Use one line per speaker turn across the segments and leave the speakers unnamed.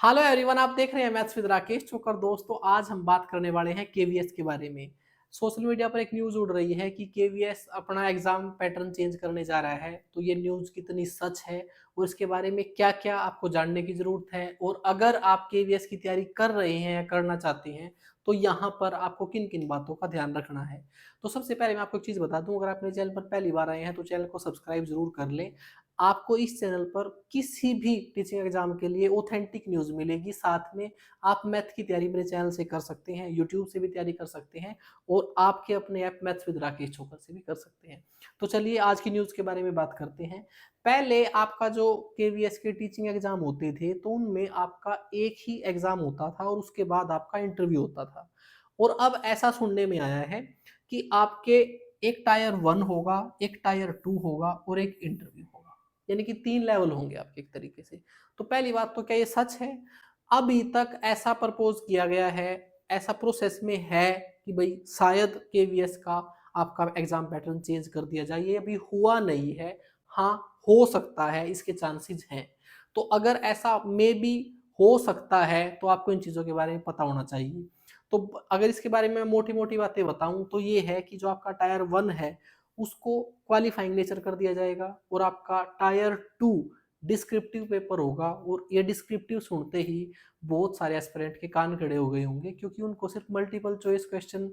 Hello everyone, आप देख रहे हैं मैथ्स विद राकेश चोकर। दोस्तों, आज हम बात करने वाले हैं केवीएस के बारे में। सोशल मीडिया पर एक न्यूज़ उड़ रही है कि केवीएस अपना एग्जाम पैटर्न चेंज करने जा रहा है। तो ये न्यूज़ कितनी सच है और इसके बारे में क्या-क्या आपको जानने की ज़रूरत है, और अगर आप केवीएस की तैयारी कर रहे हैं या करना चाहते हैं, तो यहाँ पर आपको किन-किन बातों का ध्यान रखना है। तो सबसे पहले मैं आपको एक चीज़ बता दूँ, अगर आप मेरे चैनल पर पहली बार आए हैं तो चैनल को सब्सक्राइब ज़रूर कर लें। आपको इस चैनल पर किसी भी टीचिंग एग्जाम के लिए ऑथेंटिक न्यूज़ मिलेगी। साथ में आप मैथ की तैयारी मेरे चैनल से कर सकते हैं, यूट्यूब से भी तैयारी कर सकते हैं और आपके अपने ऐप मैथ्स विद राकेश चोकर से भी कर सकते हैं। तो चलिए आज की न्यूज़ के बारे में बात करते हैं। पहले आपका जो केवीएस के टीचिंग एग्जाम होते थे तो उनमें आपका एक ही एग्जाम होता था और उसके बाद आपका इंटरव्यू होता था। और अब ऐसा सुनने में आया है कि आपके एक टायर 1 होगा, एक टायर 2 होगा और एक इंटरव्यू होगा। यानी कि 3 लेवल होंगे आपके एक तरीके से। तो पहली बात तो क्या ये सच है? अभी तक ऐसा प्रपोज़ किया गया है, ऐसा प्रोसेस में है कि भई शायद केवीएस का आपका एग्ज़ाम पैटर्न चेंज कर दिया जाए, ये अभी हुआ नहीं है। हाँ, हो सकता है, इसके चांसेज़ हैं। तो अगर ऐसा मेबी हो सकता है, तो आपको इन चीज़ों के बारे में पता होना चाहिए। तो अगर इसके बारे में मोटी-मोटी बातें बताऊँ तो ये है कि जो आपका टायर 1 है, उसको क्वालिफाइंग नेचर कर दिया जाएगा और आपका टायर 2 डिस्क्रिप्टिव पेपर होगा। और ये डिस्क्रिप्टिव सुनते ही बहुत सारे एस्पिरेंट के कान खड़े हो गए होंगे, क्योंकि उनको सिर्फ मल्टीपल चॉइस क्वेश्चन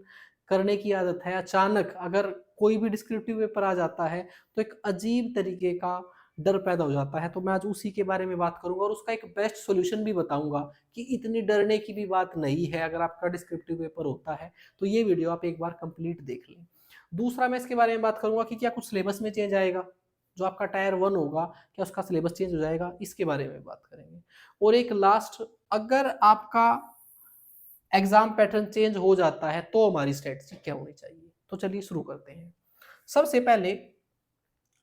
करने की आदत है। अचानक अगर कोई भी डिस्क्रिप्टिव पेपर आ जाता है तो एक अजीब तरीके का डर पैदा हो जाता है। तो मैं आज उसी के बारे में बात करूंगा और उसका एक बेस्ट सॉल्यूशन भी बताऊंगा कि इतनी डरने की भी बात नहीं है अगर आपका डिस्क्रिप्टिव पेपर होता है। तो ये वीडियो आप एक बार कंप्लीट देख लें। दूसरा मैं इसके बारे में बात करूंगा कि क्या कुछ सिलेबस में चेंज आएगा। जो आपका टायर 1 होगा, क्या उसका सिलेबस चेंज हो जाएगा, इसके बारे में बात करेंगे। और एक लास्ट, अगर आपका एग्जाम पैटर्न चेंज हो जाता है तो हमारी स्ट्रेटजी क्या होनी चाहिए। तो चलिए शुरू करते हैं। सबसे पहले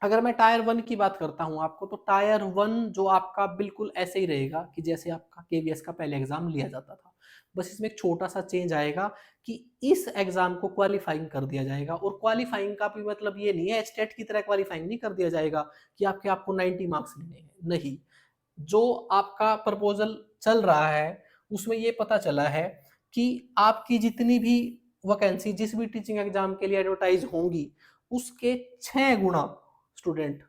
अगर मैं टायर 1 की बात करता हूं आपको, तो टायर 1 जो आपका बिल्कुल ऐसे ही रहेगा कि जैसे आपका केवीएस का पहले एग्जाम लिया जाता था। बस इसमें एक छोटा सा चेंज आएगा कि इस एग्जाम को क्वालिफाइंग कर दिया जाएगा। और क्वालिफाइंग का भी मतलब ये नहीं है स्टेट की तरह क्वालिफाइंग नहीं कर दिया जाएगा कि आपको 90 मार्क्स लेने हैं, नहीं। जो आपका प्रपोजल चल रहा है उसमें ये पता चला है कि आपकी जितनी भी वैकेंसी जिस भी टीचिंग एग्जाम के लिए एडवर्टाइज होंगी, उसके 6 गुना स्टूडेंट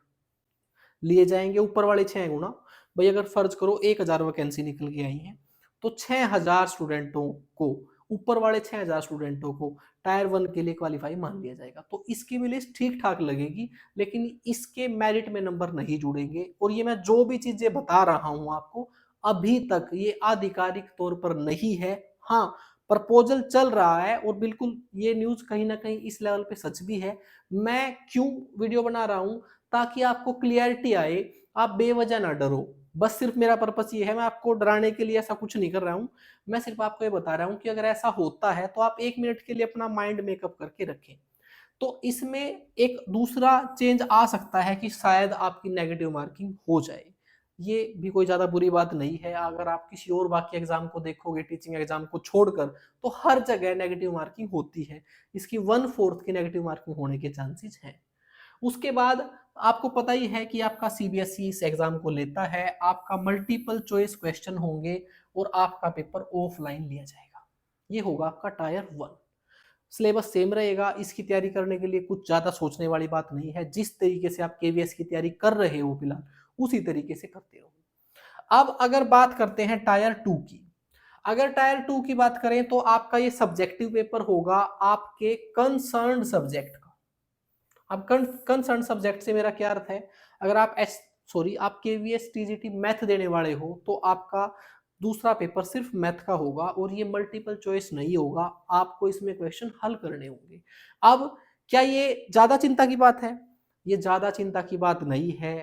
लिए जाएंगे, ऊपर वाले 6 गुना। भाई अगर फर्ज करो 1000 वैकेंसी निकल के आई हैं, तो 6000 स्टूडेंटों को, ऊपर वाले 6000 स्टूडेंटों को टायर 1 के लिए क्वालिफाई मान लिया जाएगा। तो इसकी भी लिस्ट ठीक ठाक लगेगी, लेकिन इसके मेरिट में नंबर नहीं जुड़ेंगे। और ये मैं जो भी चीजें बता रहा हूं आपको, अभी तक ये आधिकारिक तौर पर नहीं है। हाँ, प्रपोजल चल रहा है और बिल्कुल ये न्यूज कहीं ना कहीं इस लेवल पे सच भी है। मैं क्यों वीडियो बना रहा हूं? ताकि आपको क्लियरिटी आए, आप बेवजह ना डरो। बस सिर्फ मेरा पर्पस ये है, मैं आपको डराने के लिए ऐसा कुछ नहीं कर रहा हूँ। मैं सिर्फ आपको ये बता रहा हूँ कि अगर ऐसा होता है तो आप 1 मिनट के लिए अपना माइंड मेकअप करके रखें। तो इसमें एक दूसरा चेंज आ सकता है कि शायद आपकी नेगेटिव मार्किंग हो जाए। ये भी कोई ज्यादा बुरी बात नहीं है। अगर आप किसी और बाकी एग्जाम को देखोगे टीचिंग एग्जाम को छोड़कर, तो हर जगह नेगेटिव मार्किंग होती है। इसकी 1/4 की नेगेटिव मार्किंग होने के चांसेस हैं। उसके बाद आपको पता ही है कि आपका सीबीएसई इस एग्जाम को लेता है। आपका मल्टीपल चॉइस क्वेश्चन होंगे और आपका पेपर ऑफलाइन लिया जाएगा। ये होगा आपका टायर 1। सिलेबस सेम रहेगा, इसकी तैयारी करने के लिए कुछ ज्यादा सोचने वाली बात नहीं है। जिस तरीके से आप केवीएस की तैयारी कर रहे हो फिलहाल, उसी तरीके से करते रहो। अब अगर बात करते हैं टायर 2 की, अगर टायर 2 की बात करें तो आपका ये सब्जेक्टिव पेपर होगा आपके कंसर्न्ड सब्जेक्ट का। अब कंसर्न सब्जेक्ट से मेरा क्या अर्थ है? अगर आप केवीएस टीजीटी मैथ देने वाले हो तो आपका दूसरा पेपर सिर्फ मैथ का होगा और ये मल्टीपल चॉइस नहीं होगा। आपको इसमें क्वेश्चन हल करने होंगे। अब क्या ये ज्यादा चिंता की बात है? ये ज्यादा चिंता की बात नहीं है।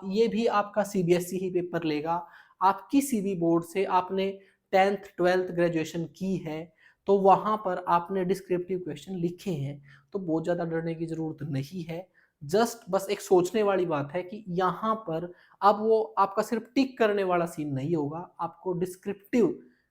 ये भी आपका सीबीएसई ही पेपर लेगा। आप किसी भी बोर्ड से आपने 10th 12th ग्रेजुएशन की है, तो वहां पर आपने डिस्क्रिप्टिव क्वेश्चन लिखे हैं, तो बहुत ज्यादा डरने की जरूरत नहीं है। जस्ट बस एक सोचने वाली बात है कि यहाँ पर अब वो आपका सिर्फ टिक करने वाला सीन नहीं होगा, आपको डिस्क्रिप्टिव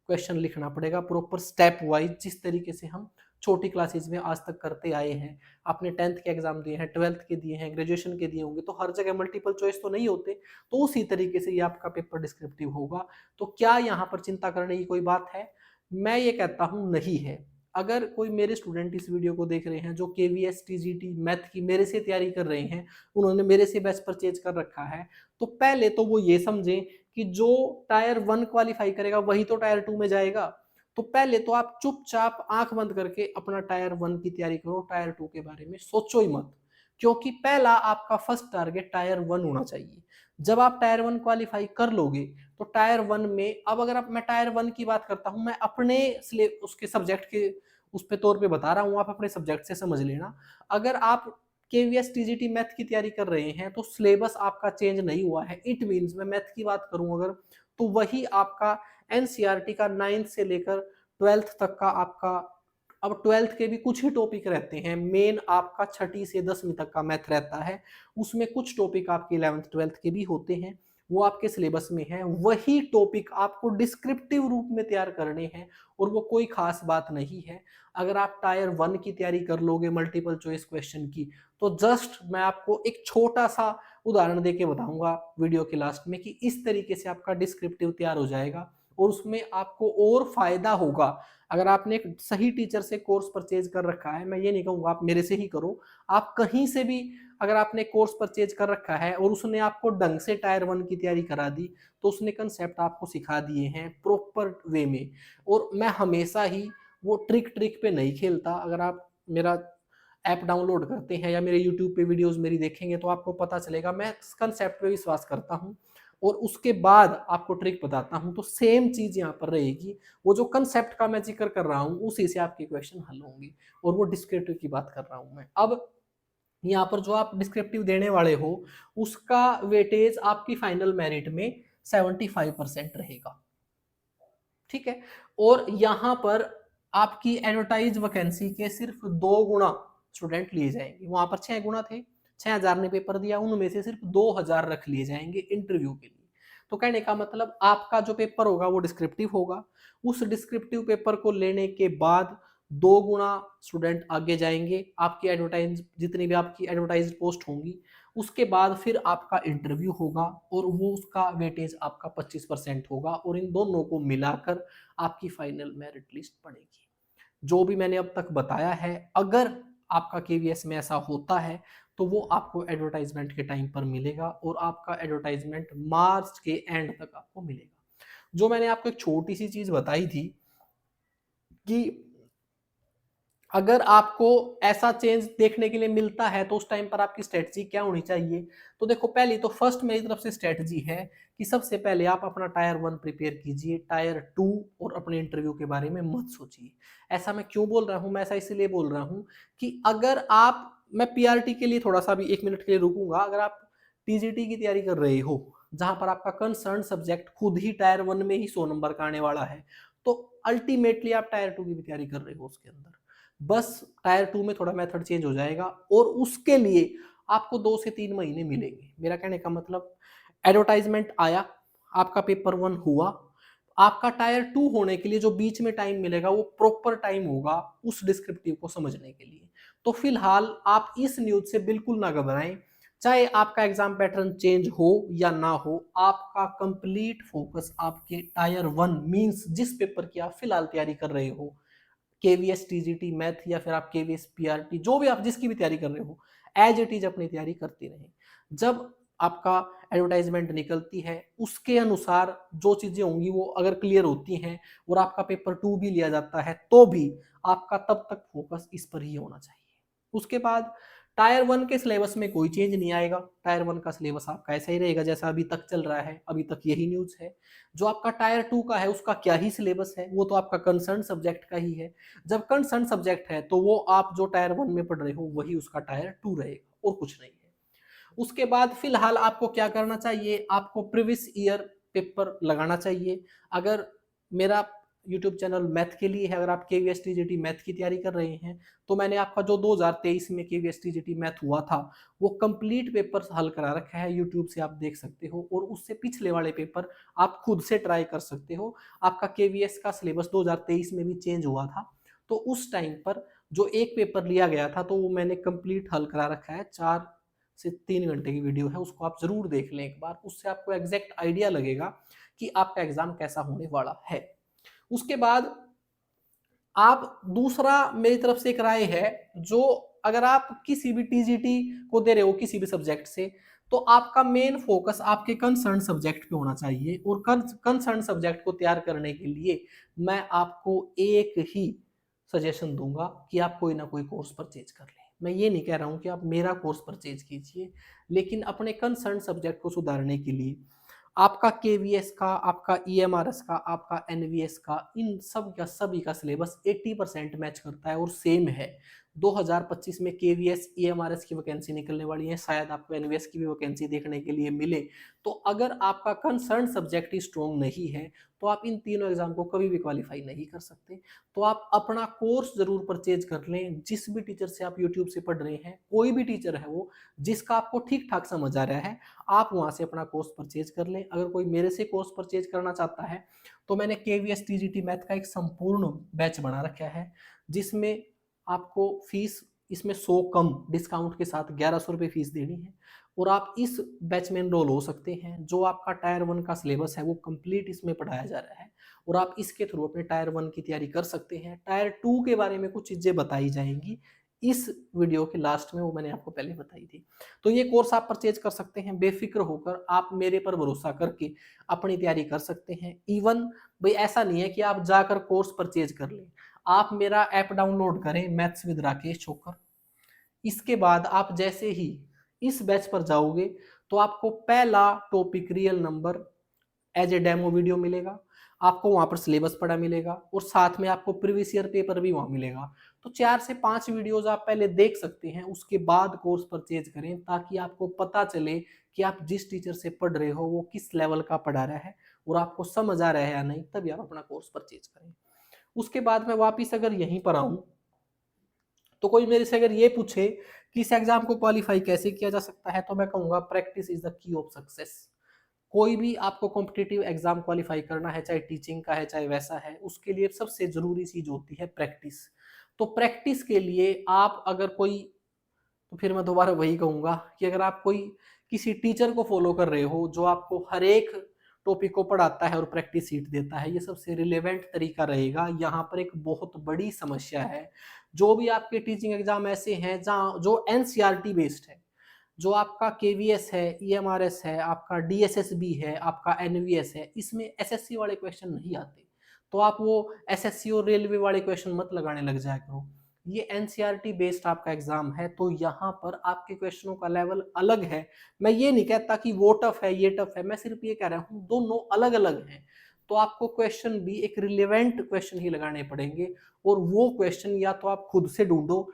क्वेश्चन लिखना पड़ेगा प्रॉपर स्टेप वाइज, जिस तरीके से हम छोटी क्लासेज में आज तक करते आए हैं। आपने 10th के एग्जाम दिए हैं, 12th के दिए हैं, ग्रेजुएशन के दिए होंगे, तो हर जगह मल्टीपल चॉइस तो नहीं होते, तो उसी तरीके से ये आपका पेपर डिस्क्रिप्टिव होगा। तो क्या यहाँ पर चिंता करने की कोई बात है? मैं ये कहता हूँ नहीं है। अगर कोई मेरे स्टूडेंट इस वीडियो को देख रहे हैं जो केवीएस टीजीटी मैथ की मेरे से तैयारी कर रहे हैं, उन्होंने मेरे से बैच परचेज कर रखा है, तो पहले तो वो ये समझें कि जो टायर 1 क्वालिफाई करेगा वही तो टायर 2 में जाएगा। तो पहले तो आप चुपचाप आंख बंद करके अपना टायर 1 की तैयारी करो, टायर 2 के बारे में सोचो ही मत, क्योंकि पहला आपका फर्स्ट टारगेट टायर 1 होना चाहिए। जब आप टायर 1 क्वालिफाई कर लोगे तो टायर 1 में, अब अगर मैं टायर 1 की बात करता हूं, मैं अपने उसके सब्जेक्ट के उस पे तौर पे बता रहा हूं, आप अपने सब्जेक्ट से समझ लेना। अगर आप केवीएस टीजीटी मैथ की तैयारी कर रहे हैं तो सिलेबस आपका चेंज नहीं हुआ है। इट मींस मैं मैथ की बात करूं अगर, तो वही आपका एनसीईआरटी का 9th से लेकर 12th तक का आपका, अब 12th के भी कुछ ही टॉपिक रहते हैं, मेन आपका 6ठी से 10वीं तक का मैथ रहता है, उसमें कुछ टॉपिक आपके 11th 12th के भी होते हैं, वो आपके सिलेबस में है। वही टॉपिक आपको डिस्क्रिप्टिव रूप में तैयार करने हैं और वो कोई खास बात नहीं है। अगर आप टायर 1 की तैयारी कर लोगे मल्टीपल चॉइस क्वेश्चन की, तो जस्ट मैं आपको एक छोटा सा उदाहरण देके बताऊंगा वीडियो के लास्ट में कि इस तरीके से आपका डिस्क्रिप्टिव तैयार हो जाएगा और उसमें आपको और फायदा होगा। अगर आपने एक सही टीचर से कोर्स परचेज कर रखा है, मैं ये नहीं कहूंगा आप मेरे से ही करो, आप कहीं से भी अगर आपने कोर्स परचेज कर रखा है और उसने आपको ढंग से टायर 1 की तैयारी करा दी, तो उसने कंसेप्ट आपको सिखा दिए हैं प्रॉपर वे में। और मैं हमेशा ही वो ट्रिक पे नहीं खेलता। अगर आप मेरा ऐप डाउनलोड करते हैं या मेरे यूट्यूब पे वीडियोस मेरी देखेंगे तो आपको पता चलेगा मैं कंसेप्ट पे विश्वास करता हूँ और उसके बाद आपको ट्रिक बताता हूँ। तो सेम चीज यहाँ पर रहेगी, वो जो कंसेप्ट का मैं जिक्र कर रहा हूँ उसी से आपके क्वेश्चन हल होंगे, और वो डिस्क्रिप्टिव की बात कर रहा हूँ मैं। अब यहाँ पर जो आप डिस्क्रिप्टिव देने वाले हो उसका वेटेज आपकी फाइनल मेरिट में 75% रहेगा, ठीक है। और यहाँ पर आपकी एडवर्टाइज वैकेंसी के सिर्फ 2 गुना स्टूडेंट लिए जाएंगे। वहां पर 6 गुना थे, 6000 ने पेपर दिया, उनमें से सिर्फ 2000 रख लिए जाएंगे इंटरव्यू के लिए। तो कहने का मतलब आपका जो पेपर होगा वो डिस्क्रिप्टिव होगा। उस डिस्क्रिप्टिव पेपर को लेने के बाद 2 गुना स्टूडेंट आगे जाएंगे, आपकी एडवर्टाइज जितनी भी आपकी एडवर्टाइज पोस्ट होंगी, उसके बाद फिर आपका इंटरव्यू होगा और वो उसका वेटेज आपका 25% होगा, और इन दोनों को मिलाकर आपकी फाइनल मेरिट लिस्ट बनेगी। जो भी मैंने अब तक बताया है, अगर आपका केवीएस में ऐसा होता है तो वो आपको एडवर्टाइजमेंट के टाइम पर मिलेगा और आपका एडवर्टाइजमेंट मार्च के एंड तक आपको मिलेगा। जो मैंने आपको एक छोटी सी चीज बताई थी कि अगर आपको ऐसा चेंज देखने के लिए मिलता है तो उस टाइम पर आपकी स्ट्रेटजी क्या होनी चाहिए। तो देखो, पहली तो फर्स्ट मेरी तरफ से स्ट्रेटजी है कि सबसे पहले आप अपना टायर 1 प्रिपेयर कीजिए, टायर 2 और अपने इंटरव्यू के बारे में मत सोचिए। ऐसा मैं क्यों बोल रहा हूं? मैं ऐसा इसलिए बोल रहा हूं कि अगर आप, मैं पीआरटी के लिए थोड़ा सा भी 1 मिनट के लिए रुकूंगा, अगर आप टीजीटी की तैयारी कर रहे हो जहां पर आपका कंसर्न सब्जेक्ट खुद ही टायर 1 में ही 100 नंबर का आने वाला है, तो अल्टीमेटली आप टायर 2 की भी तैयारी कर रहे हो उसके अंदर। बस टायर 2 में थोड़ा मेथड चेंज हो जाएगा और उसके लिए आपको 2 से 3 महीने मिलेंगे। मेरा कहने का मतलब, एडवर्टाइजमेंट आया, आपका पेपर 1 हुआ, आपका टायर 2 होने के लिए जो बीच में टाइम मिलेगा वो प्रॉपर टाइम होगा उस डिस्क्रिप्टिव को समझने के लिए। तो फिलहाल आप इस न्यूज से बिल्कुल ना घबराएं, चाहे आपका एग्जाम पैटर्न चेंज हो या ना हो, आपका कंप्लीट फोकस आपके टायर 1 मींस जिस पेपर की आप फिलहाल तैयारी कर रहे हो, केवीएस टीजीटी मैथ या फिर आप केवीएस पीआरटी, जो भी आप जिसकी भी तैयारी कर रहे हो, एज इट इज अपनी तैयारी करती रहें। जब आपका एडवर्टाइजमेंट निकलती है उसके अनुसार जो चीजें होंगी वो अगर क्लियर होती हैं और आपका पेपर 2 भी लिया जाता है तो भी आपका तब तक फोकस इस पर ही होना चाहिए। उसके बाद टायर 1 के सिलेबस में कोई चेंज नहीं आएगा, टायर 1 का सिलेबस आपका ऐसा ही रहेगा जैसा अभी तक चल रहा है, अभी तक यही न्यूज है। जो आपका टायर 2 का है उसका क्या ही सिलेबस है, वो तो आपका कंसर्न सब्जेक्ट का ही है। जब कंसर्न सब्जेक्ट है तो वो आप जो टायर 1 में पढ़ रहे हो वही उसका टायर 2 रहेगा और कुछ नहीं है। उसके बाद फिलहाल आपको क्या करना चाहिए, आपको प्रीवियस ईयर पेपर लगाना चाहिए। अगर मेरा यूट्यूब चैनल मैथ के लिए है। अगर आप केवीएस टीजीटी मैथ की तैयारी कर रहे हैं तो मैंने आपका जो 2023 में केवीएस टीजीटी मैथ हुआ था वो कंप्लीट पेपर हल करा रखा है, यूट्यूब से आप देख सकते हो। और उससे पिछले वाले पेपर आप खुद से ट्राई कर सकते हो। आपका केवीएस का सिलेबस 2023 में भी चेंज हुआ था, तो उस टाइम पर जो एक पेपर लिया गया था तो वो मैंने कंप्लीट हल करा रखा है। 4 से 3 घंटे की वीडियो है, उसको आप जरूर देख लें एक बार, उससे आपको एग्जैक्ट आइडिया लगेगा कि आपका एग्जाम कैसा होने वाला है। उसके बाद आप दूसरा मेरी तरफ से एक राय है, जो अगर आप किसी भी टीजीटी को दे रहे हो किसी भी सब्जेक्ट से, तो आपका मेन फोकस आपके कंसर्न सब्जेक्ट पे होना चाहिए। और कंसर्न सब्जेक्ट को तैयार करने के लिए मैं आपको एक ही सजेशन दूंगा कि आप कोई ना कोई कोर्स परचेज कर लें। मैं ये नहीं कह रहा हूं कि आप मेरा कोर्स परचेज कीजिए, लेकिन अपने कंसर्न सब्जेक्ट को सुधारने के लिए आपका केवीएस का, आपका ईएमआरएस का, आपका एनवीएस का, इन सब का सभी का सिलेबस 80% मैच करता है और सेम है। 2025 में केवीएस ईएमआरएस की वैकेंसी निकलने वाली है, शायद आपको एनवीएस की भी वैकेंसी देखने के लिए मिले। तो अगर आपका कंसर्न सब्जेक्ट ही स्ट्रॉन्ग नहीं है तो आप इन तीनों एग्जाम को कभी भी क्वालिफाई नहीं कर सकते। तो आप अपना कोर्स जरूर परचेज कर लें। जिस भी टीचर से आप यूट्यूब से पढ़ रहे हैं, कोई भी टीचर है वो, जिसका आपको ठीक ठाक समझ आ रहा है, आप वहां से अपना कोर्स परचेज कर लें। अगर कोई मेरे से कोर्स परचेज करना चाहता है तो मैंने केवीएस टीजीटी मैथ का एक संपूर्ण बैच बना रखा है, जिसमें आपको फीस इसमें 100 कम डिस्काउंट के साथ 1100 रुपये फीस देनी है। और आप इस बैच में एनरोल हो सकते हैं। जो आपका टायर 1 का सिलेबस है वो कंप्लीट इसमें पढ़ाया जा रहा है और आप इसके थ्रू अपने टायर 1 की तैयारी कर सकते हैं। टायर 2 के बारे में कुछ चीजें बताई जाएंगी इस वीडियो के लास्ट में, वो मैंने आपको पहले बताई थी। तो ये कोर्स आप परचेज कर सकते हैं बेफिक्र होकर, आप मेरे पर भरोसा करके अपनी तैयारी कर सकते हैं। इवन भाई ऐसा नहीं है कि आप जाकर कोर्स परचेज कर लें, आप मेरा ऐप डाउनलोड करें मैथ्स विद राकेश छोकर। इसके बाद आप जैसे ही इस बैच पर जाओगे तो आपको पहला topic real number as a demo video मिलेगा, आपको वहां पर सिलेबस पढ़ा मिलेगा और साथ में आपको प्रीवियस ईयर पेपर भी वहां मिलेगा। तो 4 से 5 वीडियोस आप पहले देख सकते हैं, उसके बाद कोर्स परचेज करें, ताकि आपको पता चले कि आप जिस टीचर से पढ़ रहे हो वो किस लेवल का पढ़ा रहा है और आपको समझ आ रहा है या नहीं, तभी आप अपना कोर्स परचेज करें। उसके बाद मैं वापिस अगर यहीं पर आऊं तो कोई मेरे से अगर ये पूछे कि इस एग्जाम को क्वालिफाई कैसे किया जा सकता है, तो मैं कहूंगा practice is the key of success. कोई भी आपको कॉम्पिटिटिव एग्जाम क्वालिफाई करना है, चाहे टीचिंग का है चाहे वैसा है, उसके लिए सबसे जरूरी चीज होती है प्रैक्टिस। तो प्रैक्टिस के लिए आप अगर कोई, तो फिर मैं दोबारा वही कहूंगा कि अगर आप कोई किसी टीचर को फॉलो कर रहे हो जो आपको हर एक टॉपिक को पढ़ाता है और प्रैक्टिस सीट देता है, ये सबसे रिलेवेंट तरीका रहेगा। यहाँ पर एक बहुत बड़ी समस्या है, जो भी आपके टीचिंग एग्जाम ऐसे हैं जहाँ जो एनसीईआरटी बेस्ड है, जो आपका केवीएस है, ईएमआरएस है, आपका डीएसएसबी है, आपका एनवीएस है, इसमें एसएससी वाले क्वेश्चन नहीं आते। तो आप वो एसएससी और रेलवे वाले क्वेश्चन मत लगाने लग जाया करो। ये एनसीईआरटी बेस्ड आपका एग्जाम है, तो यहाँ पर आपके क्वेश्चनों का लेवल अलग है। मैं ये नहीं कहता कि वो टफ है ये टफ है, मैं सिर्फ ये कह रहा हूँ दोनों अलग अलग हैं। तो आपको क्वेश्चन भी एक रिलेवेंट क्वेश्चन ही लगाने पड़ेंगे, और वो क्वेश्चन या तो आप खुद से ढूंढो,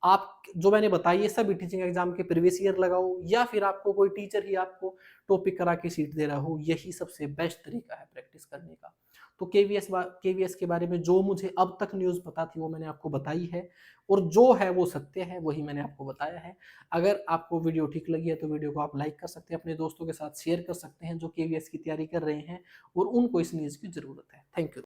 आप जो मैंने बताई है सभी टीचिंग एग्जाम के प्रीवियस ईयर लगाओ, या फिर आपको कोई टीचर ही आपको टॉपिक करा के सीट दे रहा हो, यही सबसे बेस्ट तरीका है प्रैक्टिस करने का। तो केवीएस के बारे में जो मुझे अब तक न्यूज़ पता थी वो मैंने आपको बताई है, और जो है वो सत्य है, वही मैंने आपको बताया है। अगर आपको वीडियो ठीक लगी है तो वीडियो को आप लाइक कर सकते हैं, अपने दोस्तों के साथ शेयर कर सकते हैं जो केवीएस की तैयारी कर रहे हैं और उनको इस न्यूज़ की ज़रूरत है। Thank you.